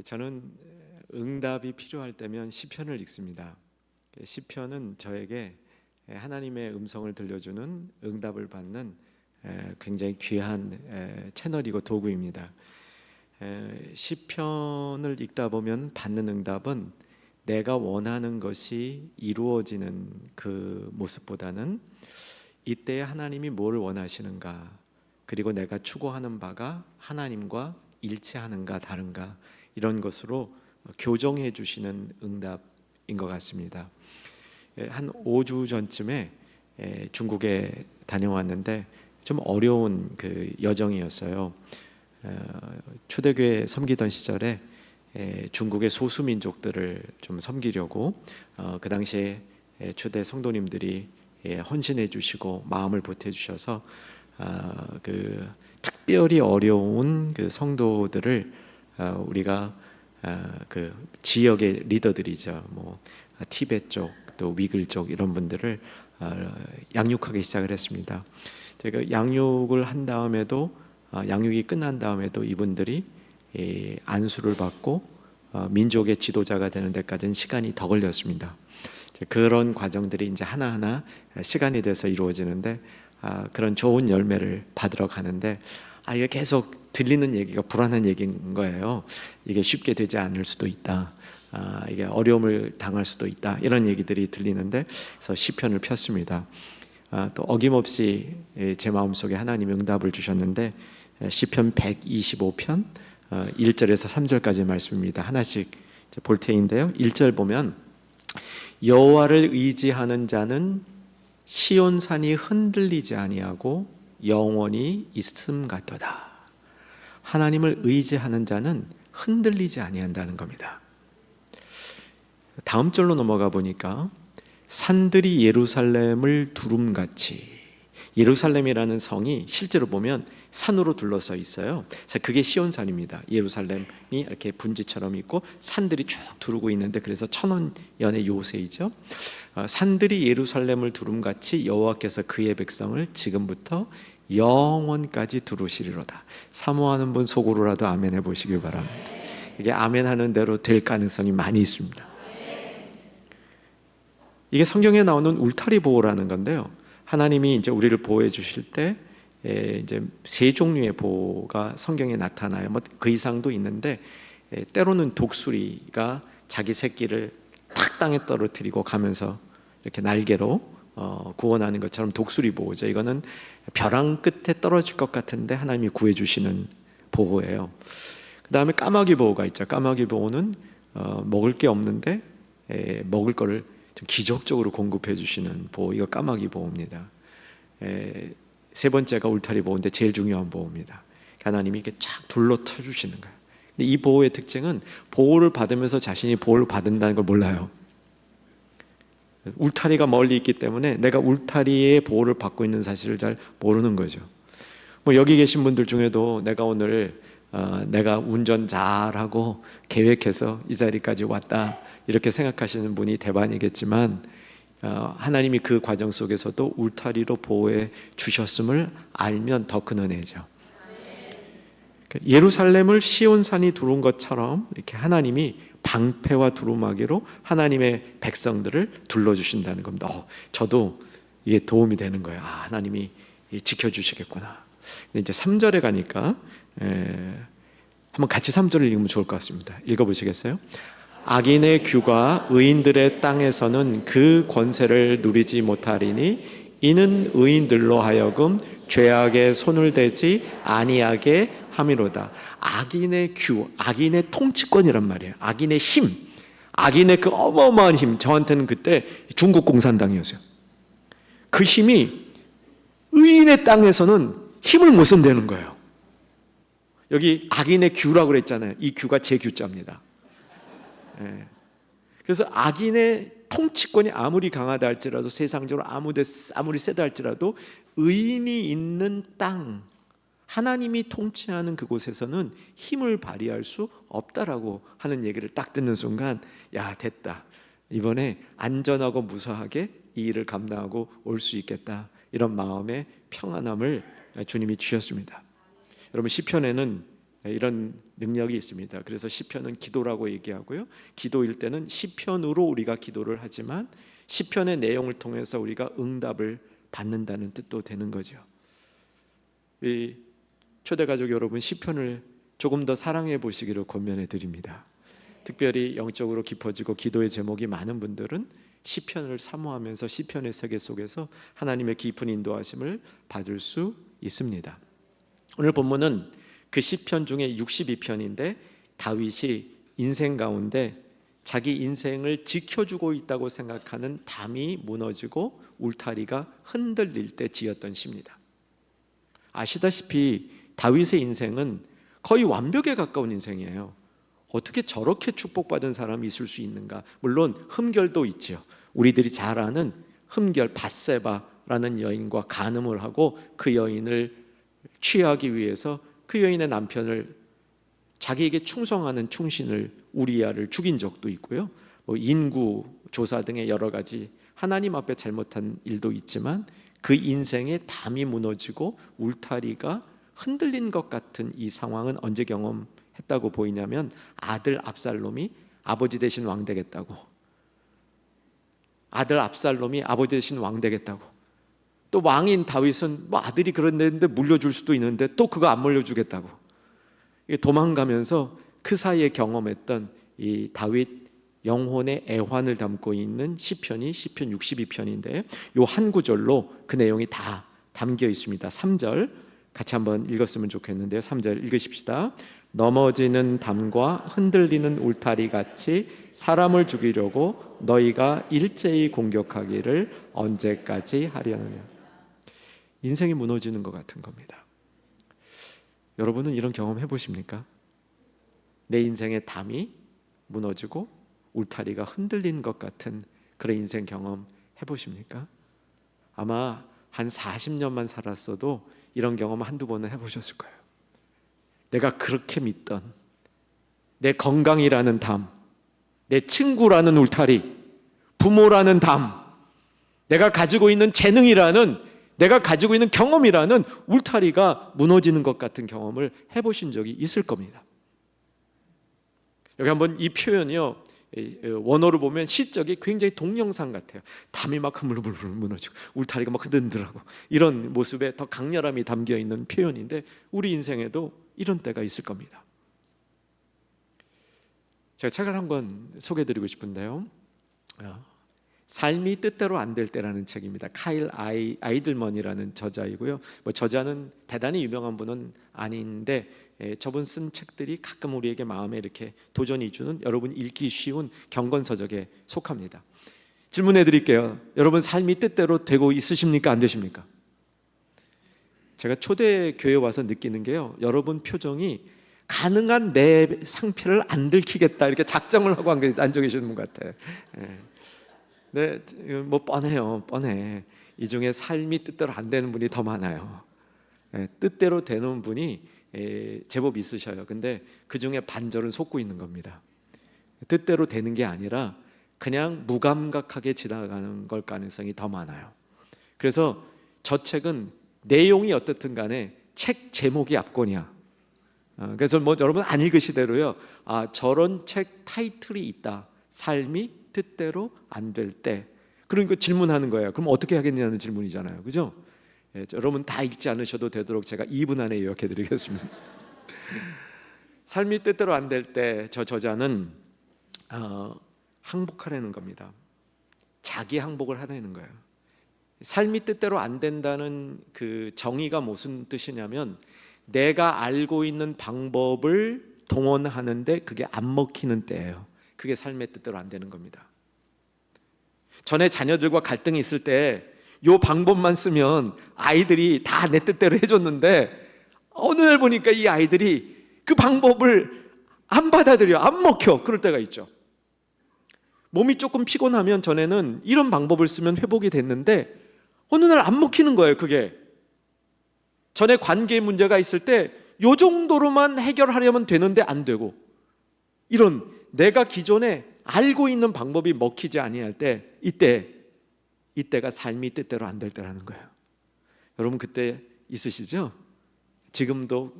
저는 응답이 필요할 때면 시편을 읽습니다. 시편은 저에게 하나님의 음성을 들려주는 응답을 받는 굉장히 귀한 채널이고 도구입니다. 시편을 읽다 보면 받는 응답은 내가 원하는 것이 이루어지는 그 모습보다는 이때 하나님이 뭘 원하시는가, 그리고 내가 추구하는 바가 하나님과 일치하는가 다른가, 이런 것으로 교정해 주시는 응답인 것 같습니다. 한 5주 전쯤에 중국에 다녀왔는데 좀 어려운 그 여정이었어요. 초대교회 섬기던 시절에 중국의 소수민족들을 좀 섬기려고 그 당시에 초대 성도님들이 헌신해 주시고 마음을 보태 주셔서 그 특별히 어려운 그 성도들을 우리가 그 지역의 리더들이죠, 뭐 티베트 쪽 또 위글 쪽 이런 분들을 양육하기 시작을 했습니다. 제가 양육을 한 다음에도 양육이 끝난 다음에도 이분들이 안수를 받고 민족의 지도자가 되는 데까지는 시간이 더 걸렸습니다. 그런 과정들이 이제 하나하나 시간이 돼서 이루어지는데 그런 좋은 열매를 받으러 가는데 이게 계속 들리는 얘기가 불안한 얘기인 거예요. 이게 쉽게 되지 않을 수도 있다. 이게 어려움을 당할 수도 있다. 이런 얘기들이 들리는데 그래서 시편을 폈습니다. 또 어김없이 제 마음속에 하나님이 응답을 주셨는데 시편 125편 1절에서 3절까지 말씀입니다. 하나씩 볼 테인데요. 1절 보면 여호와를 의지하는 자는 시온산이 흔들리지 아니하고 영원히 있음 같도다. 하나님을 의지하는 자는 흔들리지 아니한다는 겁니다. 다음 절로 넘어가 보니까 산들이 예루살렘을 두rum같이, 예루살렘이라는 성이 실제로 보면 산으로 둘러서 있어요. 그게 시온산입니다. 예루살렘이 이렇게 분지처럼 있고 산들이 쭉 두르고 있는데 그래서 천원연의 요새이죠. 산들이 예루살렘을 두rum같이 여호와께서 그의 백성을 지금부터 영원까지 두루시리로다. 사모하는 분 속으로라도 아멘 해보시길 바랍니다. 이게 아멘 하는 대로 될 가능성이 많이 있습니다. 이게 성경에 나오는 울타리 보호라는 건데요. 하나님이 이제 우리를 보호해 주실 때 이제 세 종류의 보호가 성경에 나타나요. 뭐 그 이상도 있는데 때로는 독수리가 자기 새끼를 탁 땅에 떨어뜨리고 가면서 이렇게 날개로 구원하는 것처럼 독수리 보호죠. 이거는 벼랑 끝에 떨어질 것 같은데 하나님이 구해 주시는 보호예요. 그 다음에 까마귀 보호가 있죠. 까마귀 보호는 먹을 게 없는데 먹을 거를 좀 기적적으로 공급해 주시는 보호, 이거 까마귀 보호입니다. 세 번째가 울타리 보호인데 제일 중요한 보호입니다. 하나님이 이렇게 쫙 둘러 쳐주시는 거예요. 근데 이 보호의 특징은 보호를 받으면서 자신이 보호를 받는다는 걸 몰라요. 울타리가 멀리 있기 때문에 내가 울타리의 보호를 받고 있는 사실을 잘 모르는 거죠. 뭐 여기 계신 분들 중에도 내가 오늘 내가 운전 잘하고 계획해서 이 자리까지 왔다 이렇게 생각하시는 분이 대반이겠지만 하나님이 그 과정 속에서도 울타리로 보호해 주셨음을 알면 더 큰 은혜죠. 예루살렘을 시온산이 두른 것처럼 이렇게 하나님이 방패와 두루마기로 하나님의 백성들을 둘러주신다는 겁니다. 저도 이게 도움이 되는 거예요. 하나님이 지켜주시겠구나. 근데 이제 3절에 가니까 한번 같이 3절을 읽으면 좋을 것 같습니다. 읽어보시겠어요? 악인의 규가 의인들의 땅에서는 그 권세를 누리지 못하리니 이는 의인들로 하여금 죄악에 손을 대지 아니하게 함이로다. 악인의 규, 악인의 통치권이란 말이에요. 악인의 힘, 악인의 그 어마어마한 힘. 저한테는 그때 중국 공산당이었어요. 그 힘이 의인의 땅에서는 힘을 못 쓴다는 거예요. 여기 악인의 규라고 그랬잖아요. 이 규가 제 규자입니다. 그래서 악인의 통치권이 아무리 강하다 할지라도, 세상적으로 아무리 세다 할지라도 의인이 있는 땅, 하나님이 통치하는 그곳에서는 힘을 발휘할 수 없다라고 하는 얘기를 딱 듣는 순간, 야, 됐다, 이번에 안전하고 무사하게 이 일을 감당하고 올 수 있겠다, 이런 마음의 평안함을 주님이 주셨습니다. 여러분, 시편에는 이런 능력이 있습니다. 그래서 시편은 기도라고 얘기하고요, 기도일 때는 시편으로 우리가 기도를 하지만 시편의 내용을 통해서 우리가 응답을 받는다는 뜻도 되는 거죠. 우리 초대가족 여러분, 시편을 조금 더 사랑해 보시기를 권면해 드립니다. 특별히 영적으로 깊어지고 기도의 제목이 많은 분들은 시편을 사모하면서 시편의 세계 속에서 하나님의 깊은 인도하심을 받을 수 있습니다. 오늘 본문은 그 시편 중에 62편인데 다윗이 인생 가운데 자기 인생을 지켜주고 있다고 생각하는 담이 무너지고 울타리가 흔들릴 때 지었던 시입니다. 아시다시피 다윗의 인생은 거의 완벽에 가까운 인생이에요. 어떻게 저렇게 축복받은 사람이 있을 수 있는가? 물론 흠결도 있죠. 우리들이 잘 아는 흠결, 밧세바라는 여인과 간음을 하고 그 여인을 취하기 위해서 그 여인의 남편을, 자기에게 충성하는 충신을, 우리야를 죽인 적도 있고요, 인구 조사 등의 여러 가지 하나님 앞에 잘못한 일도 있지만 그 인생의 담이 무너지고 울타리가 흔들린 것 같은 이 상황은 언제 경험했다고 보이냐면, 아들 압살롬이 아버지 대신 왕 되겠다고, 아들 압살롬이 아버지 대신 왕 되겠다고, 또 왕인 다윗은 아들이 그런데 물려줄 수도 있는데 또 그거 안 물려주겠다고 도망가면서 그 사이에 경험했던 이 다윗 영혼의 애환을 담고 있는 시편이 시편 62편인데 요 한 구절로 그 내용이 다 담겨 있습니다. 3절 같이 한번 읽었으면 좋겠는데요. 3절 읽으십시다. 넘어지는 담과 흔들리는 울타리 같이 사람을 죽이려고 너희가 일제히 공격하기를 언제까지 하려느냐. 인생이 무너지는 것 같은 겁니다. 여러분은 이런 경험 해보십니까? 내 인생의 담이 무너지고 울타리가 흔들린 것 같은 그런 인생 경험 해보십니까? 아마 한 40년만 살았어도 이런 경험 한두 번은 해보셨을 거예요. 내가 그렇게 믿던 내 건강이라는 담, 내 친구라는 울타리, 부모라는 담, 내가 가지고 있는 재능이라는, 내가 가지고 있는 경험이라는 울타리가 무너지는 것 같은 경험을 해보신 적이 있을 겁니다. 여기 한번 이 표현이요, 원어로 보면 시적이 굉장히 동영상 같아요. 담이 막 흐물흐물 무너지고 울타리가 막 흔들흔들하고 이런 모습에 더 강렬함이 담겨 있는 표현인데 우리 인생에도 이런 때가 있을 겁니다. 제가 책을 한 권 소개해드리고 싶은데요, 삶이 뜻대로 안 될 때라는 책입니다. 카일 아이들먼이라는 저자이고요. 저자는 대단히 유명한 분은 아닌데 저분 쓴 책들이 가끔 우리에게 마음에 이렇게 도전이 주는, 여러분 읽기 쉬운 경건서적에 속합니다. 질문해 드릴게요. 여러분 삶이 뜻대로 되고 있으십니까? 안 되십니까? 제가 초대 교회 와서 느끼는 게요, 여러분 표정이 가능한 내 상패를 안 들키겠다 이렇게 작정을 하고 앉아 계시는 분 같아요. 네, 뻔해요. 뻔해. 이 중에 삶이 뜻대로 안 되는 분이 더 많아요. 뜻대로 되는 분이 제법 있으셔요. 근데 그 중에 반절은 속고 있는 겁니다. 뜻대로 되는 게 아니라 그냥 무감각하게 지나가는 걸 가능성이 더 많아요. 그래서 저 책은 내용이 어떻든 간에 책 제목이 압권이야. 그래서 여러분 안 읽으시대로요, 저런 책 타이틀이 있다. 삶이 뜻대로 안 될 때. 그러니까 질문하는 거예요. 그럼 어떻게 하겠냐는 질문이잖아요. 그죠? 여러분 다 읽지 않으셔도 되도록 제가 2분 안에 요약해 드리겠습니다. 삶이 뜻대로 안 될 때 저 저자는 항복하라는 겁니다. 자기 항복을 하라는 거예요. 삶이 뜻대로 안 된다는 그 정의가 무슨 뜻이냐면, 내가 알고 있는 방법을 동원하는데 그게 안 먹히는 때예요. 그게 삶의 뜻대로 안 되는 겁니다. 전에 자녀들과 갈등이 있을 때 이 방법만 쓰면 아이들이 다 내 뜻대로 해줬는데 어느 날 보니까 이 아이들이 그 방법을 안 받아들여, 안 먹혀. 그럴 때가 있죠. 몸이 조금 피곤하면 전에는 이런 방법을 쓰면 회복이 됐는데 어느 날 안 먹히는 거예요. 그게 전에 관계에 문제가 있을 때 요 정도로만 해결하려면 되는데 안 되고, 이런 내가 기존에 알고 있는 방법이 먹히지 아니할 때, 이때가 삶이 뜻대로 안 될 때라는 거예요. 여러분 그때 있으시죠? 지금도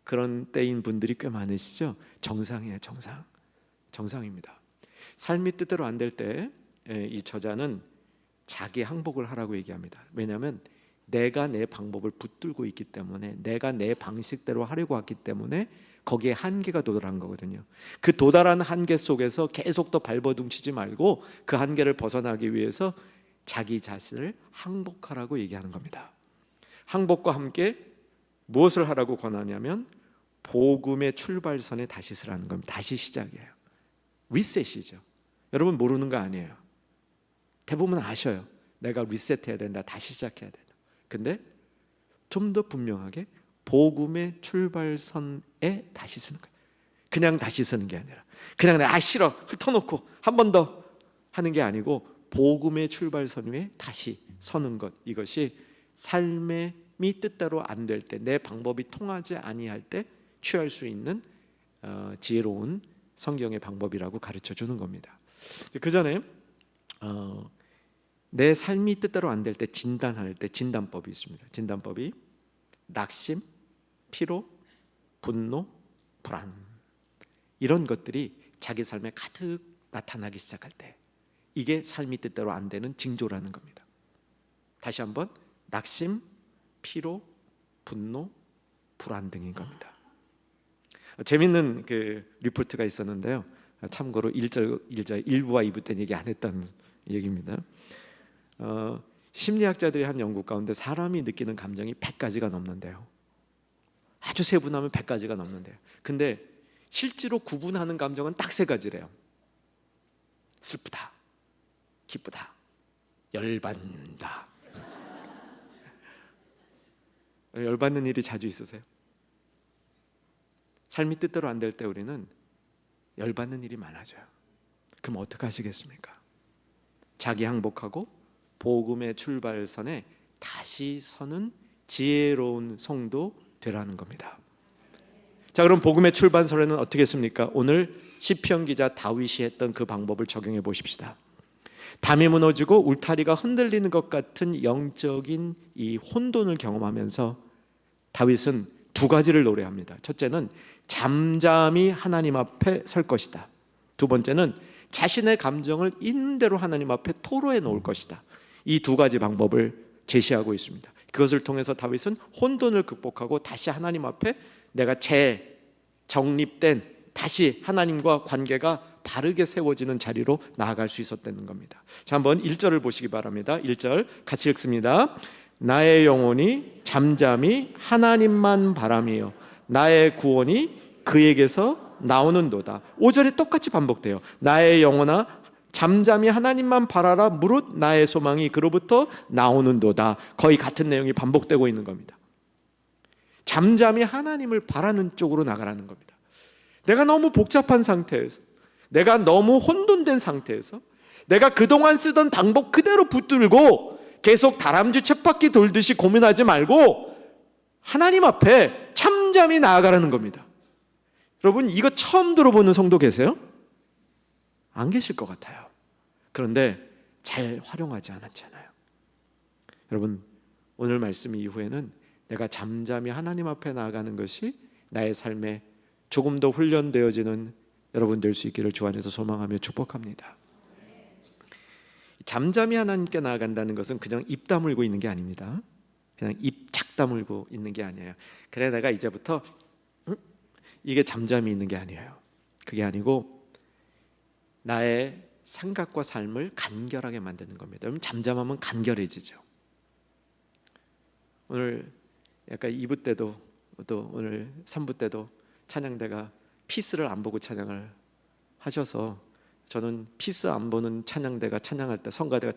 그런 때인 분들이 꽤 많으시죠? 정상이에요. 정상입니다. 삶이 뜻대로 안 될 때 이 저자는 자기 항복을 하라고 얘기합니다. 왜냐하면 내가 내 방법을 붙들고 있기 때문에, 내가 내 방식대로 하려고 했기 때문에 거기에 한계가 도달한 거거든요. 그 도달한 한계 속에서 계속 더 발버둥치지 말고 그 한계를 벗어나기 위해서 자기 자신을 항복하라고 얘기하는 겁니다. 항복과 함께 무엇을 하라고 권하냐면 복음의 출발선에 다시 서라는 겁니다. 다시 시작이에요. 리셋이죠. 여러분 모르는 거 아니에요. 대부분 아셔요. 내가 리셋해야 된다, 다시 시작해야 된다. 근데 좀 더 분명하게 복음의 출발선에 다시 서는 거예요. 그냥 다시 서는 게 아니라 그냥 내가 싫어 훑어놓고 한 번 더 하는 게 아니고 복음의 출발선 위에 다시 서는 것, 이것이 삶의 뜻대로 안 될 때, 내 방법이 통하지 아니할 때 취할 수 있는 지혜로운 성경의 방법이라고 가르쳐 주는 겁니다. 그 전에 내 삶이 뜻대로 안 될 때 진단할 때 진단법이 있습니다. 진단법이 낙심, 피로, 분노, 불안, 이런 것들이 자기 삶에 가득 나타나기 시작할 때 이게 삶이 뜻대로 안 되는 징조라는 겁니다. 다시 한번, 낙심, 피로, 분노, 불안 등인 겁니다. 재밌는 그 리포트가 있었는데요. 참고로 1절 1부와 2부 때는 얘기 안 했던 얘기입니다. 심리학자들이 한 연구 가운데 사람이 느끼는 감정이 100가지가 넘는데요. 아주 세분하면 100가지가 넘는데요. 근데 실제로 구분하는 감정은 딱 3가지래요. 슬프다, 기쁘다, 열받는다. 열받는 일이 자주 있으세요? 삶이 뜻대로 안 될 때 우리는 열받는 일이 많아져요. 그럼 어떻게 하시겠습니까? 자기 항복하고 복음의 출발선에 다시 서는 지혜로운 성도 되라는 겁니다. 자, 그럼 복음의 출발선에는 어떻게 했습니까? 오늘 시편 기자 다윗이 했던 그 방법을 적용해 보십시다. 담이 무너지고 울타리가 흔들리는 것 같은 영적인 이 혼돈을 경험하면서 다윗은 2가지를 노래합니다. 첫째는 잠잠히 하나님 앞에 설 것이다. 2번째는 자신의 감정을 있는 대로 하나님 앞에 토로해 놓을 것이다. 이 2가지 방법을 제시하고 있습니다. 그것을 통해서 다윗은 혼돈을 극복하고 다시 하나님 앞에 내가 재정립된, 다시 하나님과 관계가 바르게 세워지는 자리로 나아갈 수 있었다는 겁니다. 자, 한번 1절을 보시기 바랍니다. 1절 같이 읽습니다. 나의 영혼이 잠잠히 하나님만 바라며 나의 구원이 그에게서 나오는도다. 5절에 똑같이 반복돼요. 나의 영혼아 잠잠히 하나님만 바라라. 무릇 나의 소망이 그로부터 나오는도다. 거의 같은 내용이 반복되고 있는 겁니다. 잠잠히 하나님을 바라는 쪽으로 나가라는 겁니다. 내가 너무 복잡한 상태에서, 내가 너무 혼돈된 상태에서 내가 그동안 쓰던 방법 그대로 붙들고 계속 다람쥐 쳇바퀴 돌듯이 고민하지 말고 하나님 앞에 잠잠히 나아가라는 겁니다. 여러분, 이거 처음 들어보는 성도 계세요? 안 계실 것 같아요. 그런데 잘 활용하지 않았잖아요. 여러분, 오늘 말씀 이후에는 내가 잠잠히 하나님 앞에 나아가는 것이 나의 삶에 조금 더 훈련되어지는 여러분 될 수 있기를 주 안에서 소망하며 축복합니다. 잠잠히 하나님께 나아간다는 것은 그냥 입 다물고 있는 게 아닙니다. 그냥 입 착 다물고 있는 게 아니에요. 그래 내가 이제부터 이게 잠잠히 있는 게 아니에요. 그게 아니고 나의 생각과 삶을 간결하게 만드는 겁니다. 여러분, 잠잠하면 간결해지죠. 오늘 약간 2부 때도 또 오늘 3부 때도 찬양대가 피스를 안 보고 찬양을 하셔서 저는 피스 안 보는 찬양대가 찬양할 때, 성가대가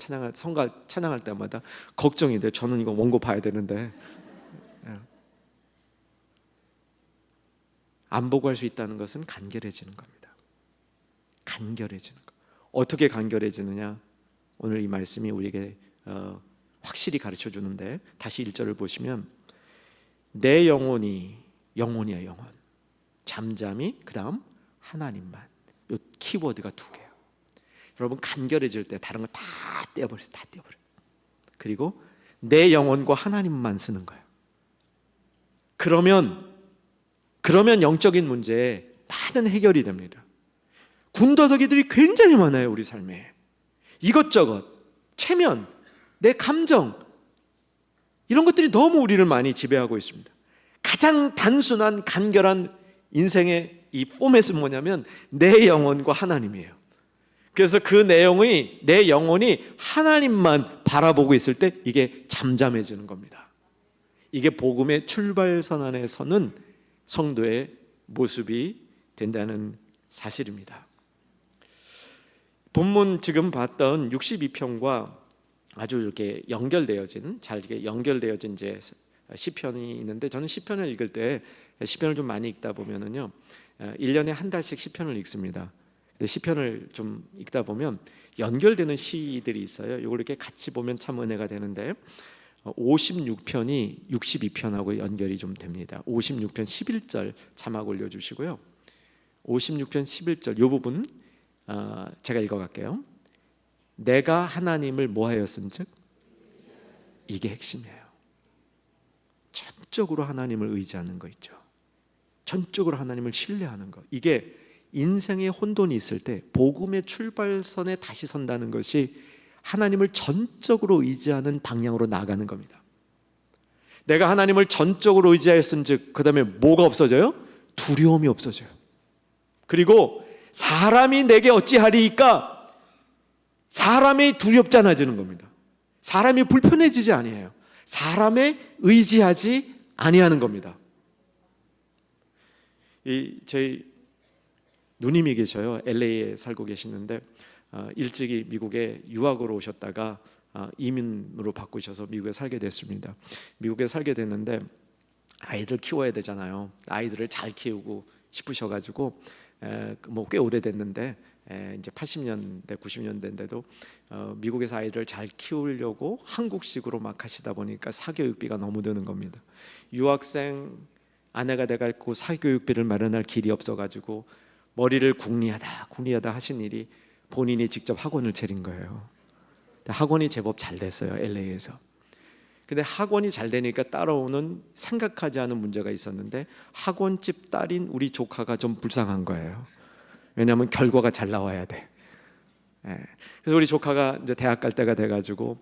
찬양할 때마다 걱정이 돼요. 저는 이거 원고 봐야 되는데 안 보고 할 수 있다는 것은 간결해지는 겁니다. 간결해지는 것. 어떻게 간결해지느냐? 오늘 이 말씀이 우리에게 확실히 가르쳐 주는데, 다시 1절을 보시면 내 영혼이야 영혼. 잠잠히, 그 다음 하나님만. 이 키워드가 2개예요. 여러분, 간결해질 때 다른 거 다 떼어버려요. 다 떼어버려요. 그리고 내 영혼과 하나님만 쓰는 거예요. 그러면 그러면 영적인 문제에 많은 해결이 됩니다. 군더더기들이 굉장히 많아요. 우리 삶에 이것저것, 체면, 내 감정, 이런 것들이 너무 우리를 많이 지배하고 있습니다. 가장 단순한 간결한 인생의 이 포맷은 뭐냐면 내 영혼과 하나님이에요. 그래서 그 내용이, 내 영혼이 하나님만 바라보고 있을 때 이게 잠잠해지는 겁니다. 이게 복음의 출발선 안에 서는 성도의 모습이 된다는 사실입니다. 본문 지금 봤던 62편과 아주 이렇게 연결되어진, 잘 이렇게 연결되어진 이제 시편이 있는데, 저는 시편을 읽을 때 시편을 좀 많이 읽다 보면은요, 1년에 한 달씩 시편을 읽습니다. 근데 시편을 좀 읽다 보면 연결되는 시들이 있어요. 이걸 이렇게 같이 보면 참 은혜가 되는데, 56편이 62편하고 연결이 좀 됩니다. 56편 11절 자막 올려주시고요. 56편 11절 이 부분 제가 읽어갈게요. 내가 하나님을 뭐하였음즉, 이게 핵심이에요. 전적으로 하나님을 의지하는 거 있죠. 전적으로 하나님을 신뢰하는 거. 이게 인생의 혼돈이 있을 때 복음의 출발선에 다시 선다는 것이 하나님을 전적으로 의지하는 방향으로 나아가는 겁니다. 내가 하나님을 전적으로 의지하였음즉, 그 다음에 뭐가 없어져요? 두려움이 없어져요. 그리고 사람이 내게 어찌하리이까, 사람이 두렵지 않아지는 겁니다. 사람이 불편해지지 아니에요. 사람에 의지하지 아니하는 겁니다. 저희 누님이 계셔요. LA에 살고 계시는데 일찍이 미국에 유학으로 오셨다가 이민으로 바꾸셔서 미국에 살게 됐습니다. 미국에 살게 됐는데 아이들 키워야 되잖아요. 아이들을 잘 키우고 싶으셔가지고 뭐 꽤 오래됐는데 이제 80년대 90년대인데도 미국에서 아이들을 잘 키우려고 한국식으로 막 하시다 보니까 사교육비가 너무 드는 겁니다. 유학생 아내가 돼가지고 사교육비를 마련할 길이 없어가지고 머리를 궁리하다 하신 일이 본인이 직접 학원을 차린 거예요. 학원이 제법 잘 됐어요, LA에서. 근데 학원이 잘 되니까 따라오는 생각하지 않은 문제가 있었는데, 학원집 딸인 우리 조카가 좀 불쌍한 거예요. 왜냐하면 결과가 잘 나와야 돼. 그래서 우리 조카가 이제 대학 갈 때가 돼가지고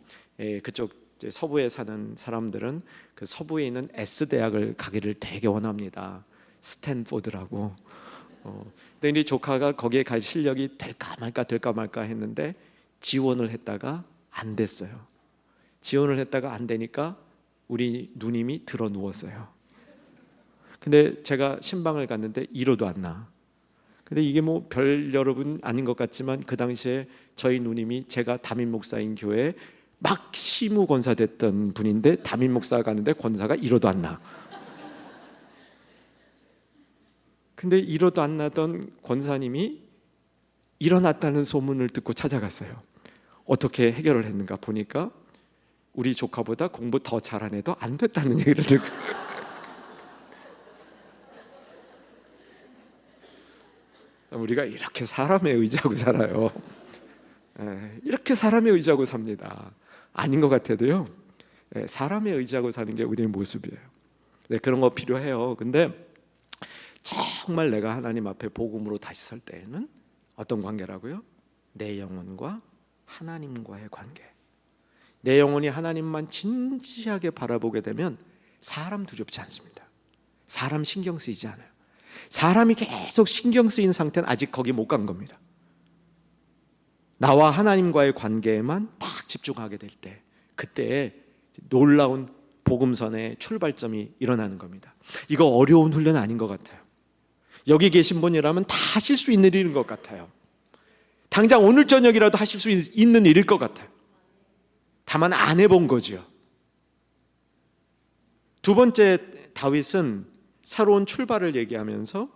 그쪽 서부에 사는 사람들은 그 서부에 있는 S 대학을 가기를 되게 원합니다. 스탠포드라고. 근데 우리 조카가 거기에 갈 실력이 될까 말까 했는데 지원을 했다가 안 됐어요. 지원을 했다가 안 되니까 우리 누님이 들어 누웠어요. 근데 제가 신방을 갔는데 이러도 안 나. 근데 이게 뭐 별 여러분 아닌 것 같지만 그 당시에 저희 누님이 제가 담임 목사인 교회에 막 시무 권사 됐던 분인데, 담임 목사가 가는데 권사가 이러도 안 나. 근데 이러도 안 나던 권사님이 일어났다는 소문을 듣고 찾아갔어요. 어떻게 해결을 했는가 보니까 우리 조카보다 공부 더 잘한 애도 안 됐다는 얘기를 듣고 우리가 이렇게 사람에 의지하고 살아요. 이렇게 사람에 의지하고 삽니다. 아닌 것 같아도요, 사람에 의지하고 사는 게 우리의 모습이에요. 그런 거 필요해요. 근데 정말 내가 하나님 앞에 복음으로 다시 설 때에는 어떤 관계라고요? 내 영혼과 하나님과의 관계. 내 영혼이 하나님만 진지하게 바라보게 되면 사람 두렵지 않습니다. 사람 신경 쓰이지 않아요. 사람이 계속 신경 쓰인 상태는 아직 거기 못 간 겁니다. 나와 하나님과의 관계에만 딱 집중하게 될 때, 그때 놀라운 복음선의 출발점이 일어나는 겁니다. 이거 어려운 훈련 아닌 것 같아요. 여기 계신 분이라면 다 하실 수 있는 일인 것 같아요. 당장 오늘 저녁이라도 하실 수 있는 일일 것 같아요. 다만 안 해본 거죠. 두 번째, 다윗은 새로운 출발을 얘기하면서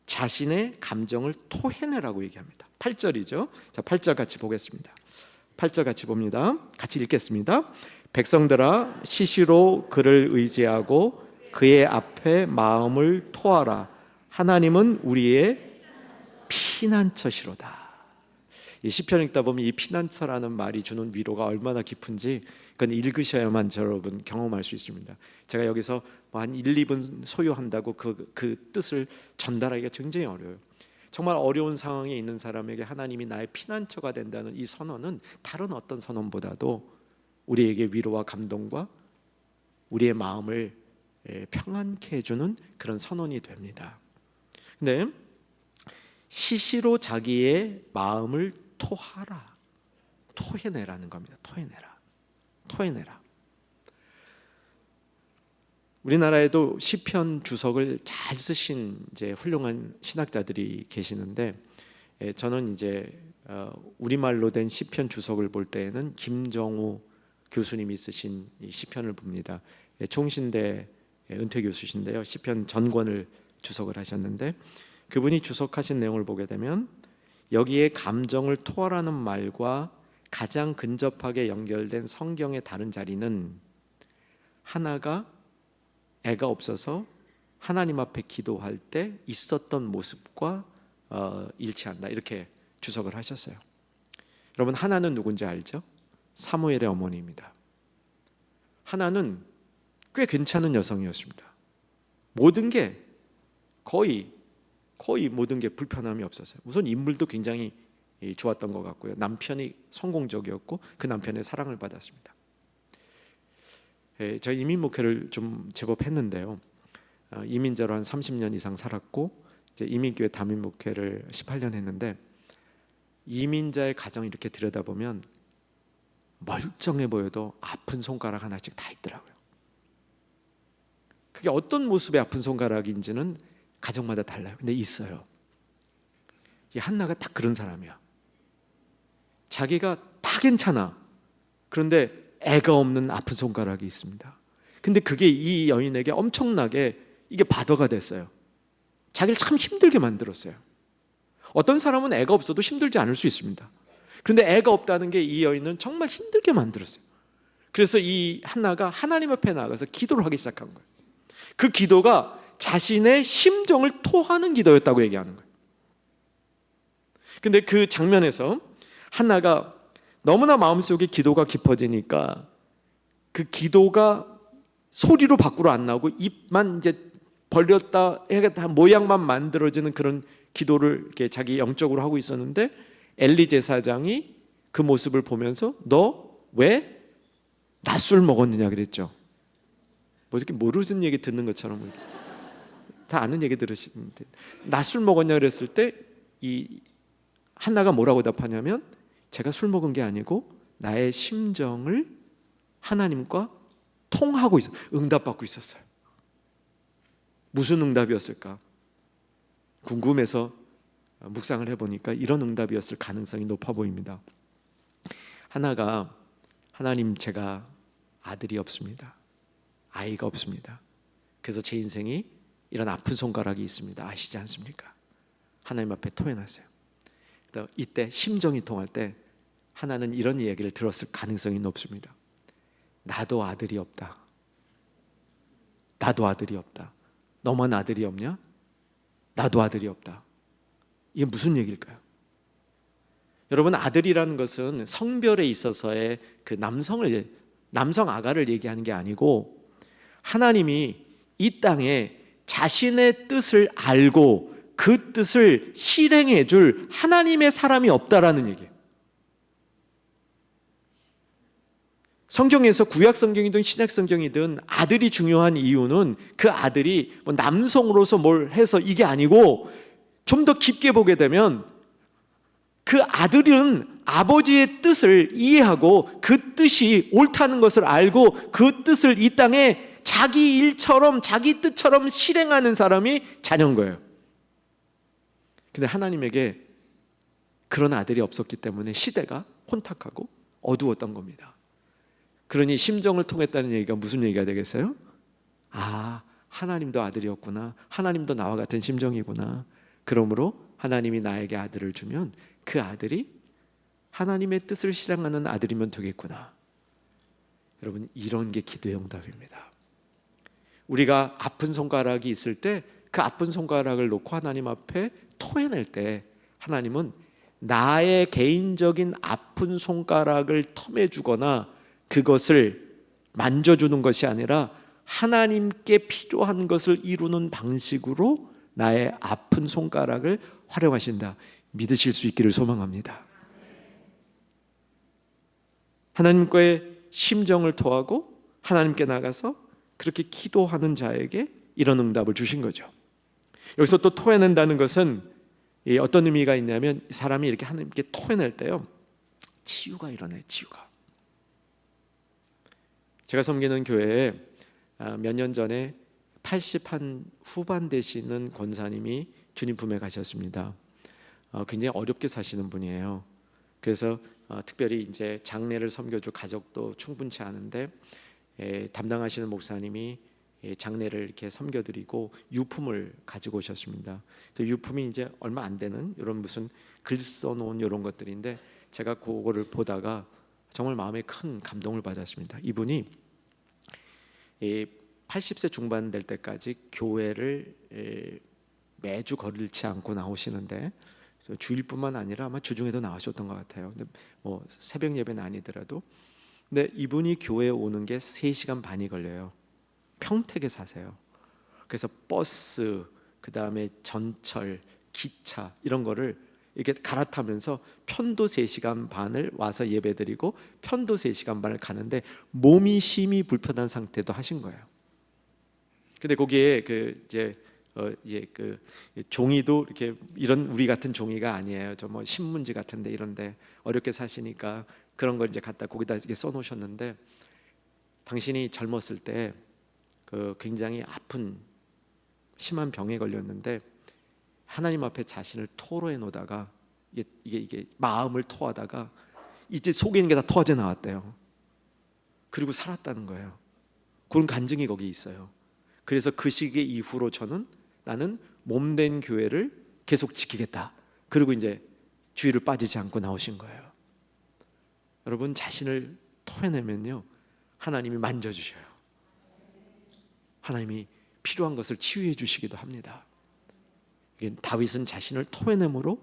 자신의 감정을 토해내라고 얘기합니다. 8절이죠. 자, 8절 같이 보겠습니다. 8절 같이 봅니다. 같이 읽겠습니다. 백성들아, 시시로 그를 의지하고 그의 앞에 마음을 토하라. 하나님은 우리의 피난처시로다. 이 시편 읽다 보면 이 피난처라는 말이 주는 위로가 얼마나 깊은지 그건 읽으셔야만 여러분 경험할 수 있습니다. 제가 여기서 한 1, 2분 소요한다고 그 뜻을 전달하기가 굉장히 어려워요. 정말 어려운 상황에 있는 사람에게 하나님이 나의 피난처가 된다는 이 선언은 다른 어떤 선언보다도 우리에게 위로와 감동과 우리의 마음을 평안케 해주는 그런 선언이 됩니다. 근데 시시로 자기의 마음을 토하라, 토해내라는 겁니다. 토해내라. 우리나라에도 시편 주석을 잘 쓰신 이제 훌륭한 신학자들이 계시는데, 저는 이제 우리말로 된 시편 주석을 볼 때에는 김정우 교수님이 쓰신 이 시편을 봅니다. 총신대 은퇴 교수신데요, 시편 전권을 주석을 하셨는데, 그분이 주석하신 내용을 보게 되면 여기에 감정을 토하라는 말과 가장 근접하게 연결된 성경의 다른 자리는 하나가 애가 없어서 하나님 앞에 기도할 때 있었던 모습과 일치한다, 이렇게 주석을 하셨어요. 여러분, 하나는 누군지 알죠? 사무엘의 어머니입니다. 하나는 꽤 괜찮은 여성이었습니다. 모든 게 거의 모든 게 불편함이 없었어요. 우선 인물도 굉장히 좋았던 것 같고요. 남편이 성공적이었고 그 남편의 사랑을 받았습니다. 저희 이민 목회를 좀 제법 했는데요, 이민자로 한 30년 이상 살았고 이제 이민교회 담임 목회를 18년 했는데, 이민자의 가정 이렇게 들여다보면 멀쩡해 보여도 아픈 손가락 하나씩 다 있더라고요. 그게 어떤 모습의 아픈 손가락인지는 가정마다 달라요. 근데 있어요. 이 한나가 딱 그런 사람이야. 자기가 다 괜찮아. 그런데 애가 없는 아픈 손가락이 있습니다. 근데 그게 이 여인에게 엄청나게 이게 바더가 됐어요. 자기를 참 힘들게 만들었어요. 어떤 사람은 애가 없어도 힘들지 않을 수 있습니다. 그런데 애가 없다는 게 이 여인은 정말 힘들게 만들었어요. 그래서 이 한나가 하나님 앞에 나가서 기도를 하기 시작한 거예요. 그 기도가 자신의 심정을 토하는 기도였다고 얘기하는 거예요. 근데 그 장면에서 한나가 너무나 마음속에 기도가 깊어지니까 그 기도가 소리로 밖으로 안 나오고 입만 이제 벌렸다 해가 모양만 만들어지는 그런 기도를 이렇게 자기 영적으로 하고 있었는데, 엘리 제사장이 그 모습을 보면서 너 왜 낮술 먹었느냐 그랬죠. 뭐 이렇게 모르는 얘기 듣는 것처럼 다 아는 얘기 들으시면 돼요. 낮술 먹었냐 그랬을 때 이 한나가 뭐라고 답하냐면, 제가 술 먹은 게 아니고 나의 심정을 하나님과 통하고 있어. 응답받고 있었어요. 무슨 응답이었을까? 궁금해서 묵상을 해보니까 이런 응답이었을 가능성이 높아 보입니다. 하나가, 하나님, 제가 아들이 없습니다. 아이가 없습니다. 그래서 제 인생이 이런 아픈 손가락이 있습니다. 아시지 않습니까? 하나님 앞에 토해놨어요. 이때 심정이 통할 때 하나는 이런 이야기를 들었을 가능성이 높습니다. 나도 아들이 없다. 나도 아들이 없다. 너만 아들이 없냐? 나도 아들이 없다. 이게 무슨 얘기일까요? 여러분, 아들이라는 것은 성별에 있어서의 그 남성 아가를 얘기하는 게 아니고, 하나님이 이 땅에 자신의 뜻을 알고 그 뜻을 실행해 줄 하나님의 사람이 없다라는 얘기예요. 성경에서 구약 성경이든 신약 성경이든 아들이 중요한 이유는 그 아들이 뭐 남성으로서 뭘 해서 이게 아니고, 좀 더 깊게 보게 되면 그 아들은 아버지의 뜻을 이해하고 그 뜻이 옳다는 것을 알고 그 뜻을 이 땅에 자기 일처럼 자기 뜻처럼 실행하는 사람이 자녀인 거예요. 근데 하나님에게 그런 아들이 없었기 때문에 시대가 혼탁하고 어두웠던 겁니다. 그러니 심정을 통했다는 얘기가 무슨 얘기가 되겠어요? 아, 하나님도 아들이었구나. 하나님도 나와 같은 심정이구나. 그러므로 하나님이 나에게 아들을 주면 그 아들이 하나님의 뜻을 실행하는 아들이면 되겠구나. 여러분, 이런 게 기도의 응답입니다. 우리가 아픈 손가락이 있을 때 그 아픈 손가락을 놓고 하나님 앞에 토해낼 때 하나님은 나의 개인적인 아픈 손가락을 텀해주거나 그것을 만져주는 것이 아니라 하나님께 필요한 것을 이루는 방식으로 나의 아픈 손가락을 활용하신다. 믿으실 수 있기를 소망합니다. 하나님과의 심정을 토하고 하나님께 나가서 그렇게 기도하는 자에게 이런 응답을 주신 거죠. 여기서 또 토해낸다는 것은 어떤 의미가 있냐면, 사람이 이렇게 하나님께 토해낼 때요, 치유가 일어나요. 치유가. 제가 섬기는 교회에 몇 년 전에 80한 후반 되시는 권사님이 주님 품에 가셨습니다. 굉장히 어렵게 사시는 분이에요. 그래서 특별히 이제 장례를 섬겨줄 가족도 충분치 않은데 담당하시는 목사님이 장례를 이렇게 섬겨드리고 유품을 가지고 오셨습니다. 그래서 유품이 이제 얼마 안 되는 이런 무슨 글 써놓은 이런 것들인데, 제가 그거를 보다가 정말 마음에 큰 감동을 받았습니다. 이분이 80세 중반 될 때까지 교회를 매주 거르지 않고 나오시는데, 주일뿐만 아니라 아마 주중에도 나오셨던 것 같아요. 근데 뭐 새벽 예배는 아니더라도, 근데 이분이 교회에 오는 게 3시간 반이 걸려요. 평택에 사세요. 그래서 버스, 그 다음에 전철, 기차 이런 거를 이렇게 갈아타면서 편도 3시간 반을 와서 예배드리고 편도 3시간 반을 가는데 몸이 심히 불편한 상태도 하신 거예요. 근데 거기에 이제 그 종이도 이렇게 이런 우리 같은 종이가 아니에요. 저 뭐 신문지 같은데 이런데 어렵게 사시니까 그런 걸 이제 갖다 거기다 이렇게 써놓으셨는데, 당신이 젊었을 때 굉장히 아픈 심한 병에 걸렸는데 하나님 앞에 자신을 토로해 놓다가 이게 마음을 토하다가 이제 속에 있는 게 다 터져 나왔대요. 그리고 살았다는 거예요. 그런 간증이 거기 있어요. 그래서 그 시기 이후로 나는 몸된 교회를 계속 지키겠다. 그리고 이제 주의를 빠지지 않고 나오신 거예요. 여러분, 자신을 토해내면요, 하나님이 만져주셔요. 하나님이 필요한 것을 치유해 주시기도 합니다. 다윗은 자신을 토해냄으로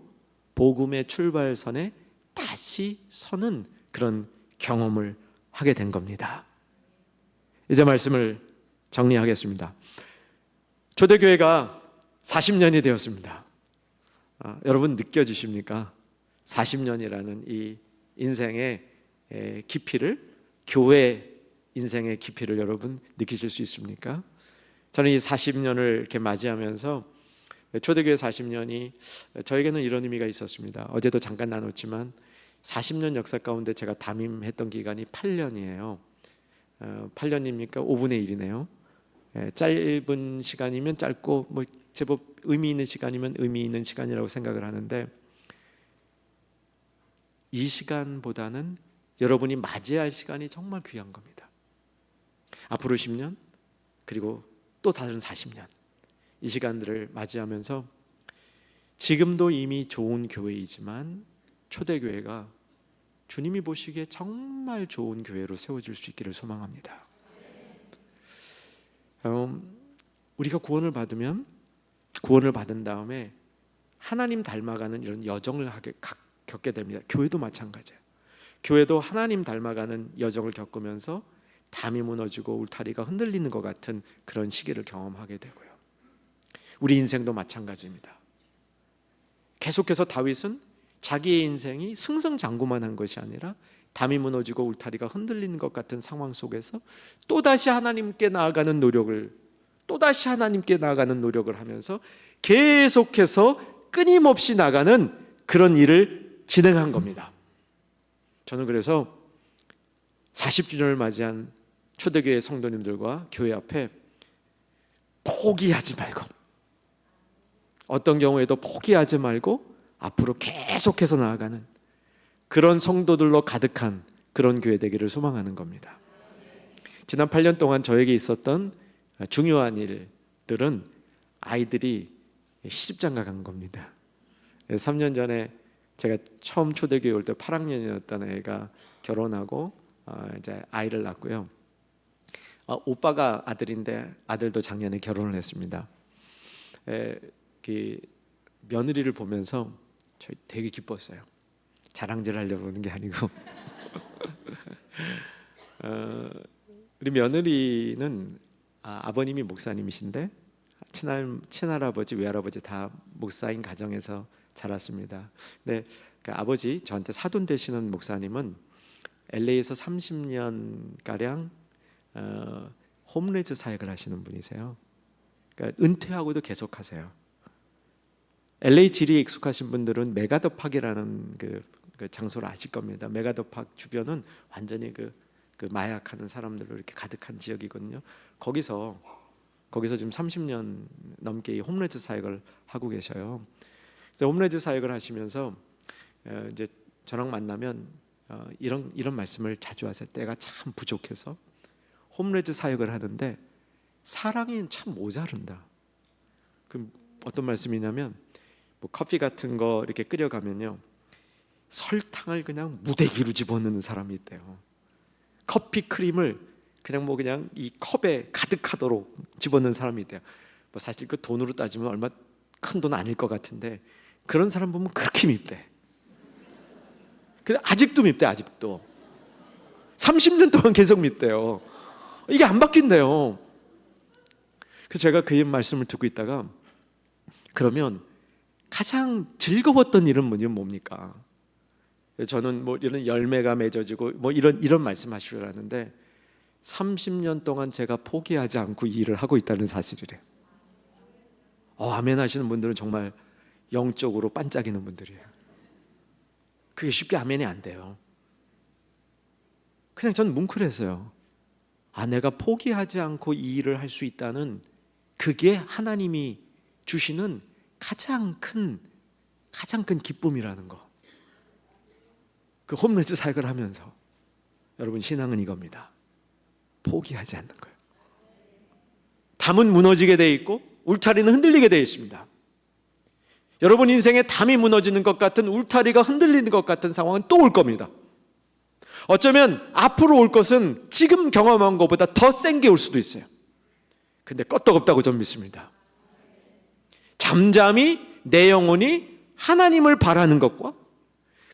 복음의 출발선에 다시 서는 그런 경험을 하게 된 겁니다. 이제 말씀을 정리하겠습니다. 초대교회가 40년이 되었습니다. 여러분 느껴지십니까? 40년이라는 이 인생의 깊이를, 교회 인생의 깊이를 여러분 느끼실 수 있습니까? 저는 이 40년을 이렇게 맞이하면서 초대교회 40년이 저에게는 이런 의미가 있었습니다. 어제도 잠깐 나눴지만 40년 역사 가운데 제가 담임했던 기간이 8년이에요. 8년입니까? 5분의 1이네요. 짧은 시간이면 짧고 뭐 제법 의미 있는 시간이면 의미 있는 시간이라고 생각을 하는데, 이 시간보다는 여러분이 맞이할 시간이 정말 귀한 겁니다. 앞으로 10년 그리고 또 다른 40년, 이 시간들을 맞이하면서 지금도 이미 좋은 교회이지만 초대교회가 주님이 보시기에 정말 좋은 교회로 세워질 수 있기를 소망합니다. 우리가 구원을 받은 다음에 하나님 닮아가는 이런 여정을 겪게 됩니다. 교회도 마찬가지예요. 교회도 하나님 닮아가는 여정을 겪으면서 담이 무너지고 울타리가 흔들리는 것 같은 그런 시기를 경험하게 되고요. 우리 인생도 마찬가지입니다. 계속해서 다윗은 자기의 인생이 승승장구만 한 것이 아니라 담이 무너지고 울타리가 흔들리는 것 같은 상황 속에서 또다시 하나님께 나아가는 노력을 하면서 계속해서 끊임없이 나가는 그런 일을 진행한 겁니다. 저는 그래서 40주년을 맞이한 초대교회 성도님들과 교회 앞에 포기하지 말고, 어떤 경우에도 포기하지 말고 앞으로 계속해서 나아가는 그런 성도들로 가득한 그런 교회 되기를 소망하는 겁니다. 지난 8년 동안 저에게 있었던 중요한 일들은 아이들이 시집장가 간 겁니다. 3년 전에 제가 처음 초대교회 올 때 8학년이었던 애가 결혼하고 이제 아이를 낳고요. 오빠가 아들인데 아들도 작년에 결혼을 했습니다. 그 며느리를 보면서 저희 되게 기뻤어요. 자랑질 하려고 그러는 게 아니고 우리 며느리는 아버님이 목사님이신데 친할아버지, 외할아버지 다 목사인 가정에서 자랐습니다. 근데 그 아버지, 저한테 사돈 되시는 목사님은 LA에서 30년 가량 홈레즈 사역을 하시는 분이세요. 그러니까 은퇴하고도 계속하세요. LA 지리에 익숙하신 분들은 메가더 팍이라는 그 장소를 아실 겁니다. 메가더 팍 주변은 완전히 그 마약하는 사람들로 이렇게 가득한 지역이거든요. 거기서 지금 30년 넘게 이 홈레즈 사역을 하고 계셔요. 그래서 홈레즈 사역을 하시면서 이제 저랑 만나면 이런 말씀을 자주 하세요. 때가 참 부족해서 홈레즈 사역을 하는데 사랑이 참 모자른다. 그럼 어떤 말씀이냐면 뭐 커피 같은 거 이렇게 끓여가면요, 설탕을 그냥 무대기로 집어넣는 사람이 있대요. 커피 크림을 그냥 이 컵에 가득하도록 집어넣는 사람이 있대요. 뭐 사실 그 돈으로 따지면 얼마 큰 돈 아닐 것 같은데 그런 사람 보면 그렇게 밉대. 근데 아직도 밉대. 아직도 30년 동안 계속 밉대요. 이게 안 바뀐대요. 그래서 제가 그 말씀을 듣고 있다가, 그러면 가장 즐거웠던 일은 뭡니까? 저는 뭐 이런 열매가 맺어지고 뭐 이런 말씀하시려는데 30년 동안 제가 포기하지 않고 이 일을 하고 있다는 사실이래요. 아멘 하시는 분들은 정말 영적으로 반짝이는 분들이에요. 그게 쉽게 아멘이 안 돼요. 그냥 전 뭉클했어요. 내가 포기하지 않고 이 일을 할 수 있다는, 그게 하나님이 주시는 가장 큰 기쁨이라는 거. 그 홈레즈 사역을 하면서 여러분, 신앙은 이겁니다. 포기하지 않는 거예요. 담은 무너지게 돼 있고 울타리는 흔들리게 돼 있습니다. 여러분 인생에 담이 무너지는 것 같은, 울타리가 흔들리는 것 같은 상황은 또 올 겁니다. 어쩌면 앞으로 올 것은 지금 경험한 것보다 더 센 게 올 수도 있어요. 근데 껐떡없다고 전 믿습니다. 잠잠히 내 영혼이 하나님을 바라는 것과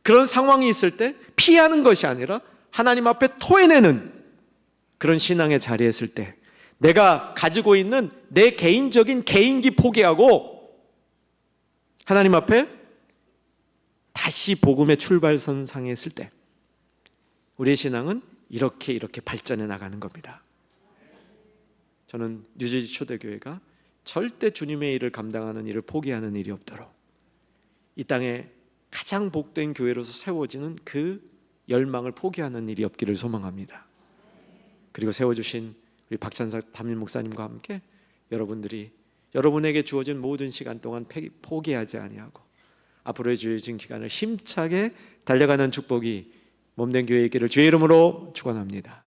그런 상황이 있을 때 피하는 것이 아니라 하나님 앞에 토해내는 그런 신앙의 자리에 있을 때, 내가 가지고 있는 내 개인적인 개인기 포기하고 하나님 앞에 다시 복음의 출발선상에 있을 때, 우리의 신앙은 이렇게 발전해 나가는 겁니다. 저는 뉴저지 초대교회가 절대 주님의 일을 감당하는 일을 포기하는 일이 없도록 이 땅에 가장 복된 교회로서 세워지는 그 열망을 포기하는 일이 없기를 소망합니다. 그리고 세워주신 우리 박찬석 담임 목사님과 함께 여러분들이 여러분에게 주어진 모든 시간 동안 포기하지 아니하고 앞으로의 주어진 기간을 힘차게 달려가는 축복이 몸된 교회에 있기를 주의 이름으로 축원합니다.